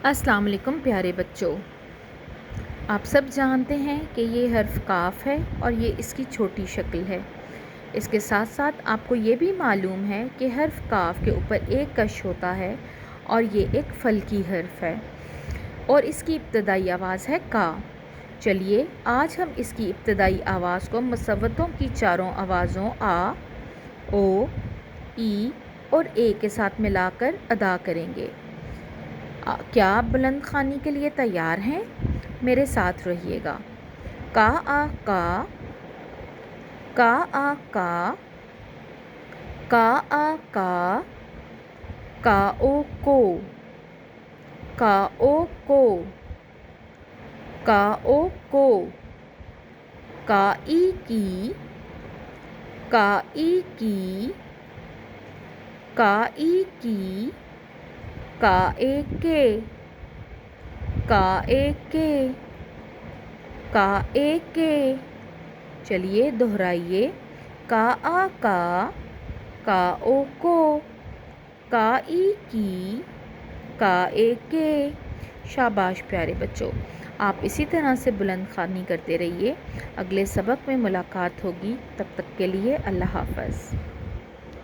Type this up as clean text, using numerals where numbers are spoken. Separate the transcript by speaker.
Speaker 1: السلام علیکم پیارے بچوں، آپ سب جانتے ہیں کہ یہ حرف کاف ہے اور یہ اس کی چھوٹی شکل ہے۔ اس کے ساتھ ساتھ آپ کو یہ بھی معلوم ہے کہ حرف کاف کے اوپر ایک کش ہوتا ہے اور یہ ایک فلکی حرف ہے اور اس کی ابتدائی آواز ہے کا۔ چلیے آج ہم اس کی ابتدائی آواز کو مصوتوں کی چاروں آوازوں آ، او، ای اور اے کے ساتھ ملا کر ادا کریں گے۔ کیا آپ بلند خوانی کے لیے تیار ہیں؟ میرے ساتھ رہیے گا۔ کا آ کا، کا آ کا، کا آ کا او کو، کا او کو، کا او کو، کا ای کی، کا ای کی، کا ای کی، کا اے کے، کا اے کے، کا اے کے۔ چلیے دہرائیے۔ کا آ کا او کو، کا ای کی، کا اے کے۔ شاباش پیارے بچوں، آپ اسی طرح سے بلند خوانی کرتے رہیے۔ اگلے سبق میں ملاقات ہوگی، تب تک کے لیے اللہ حافظ۔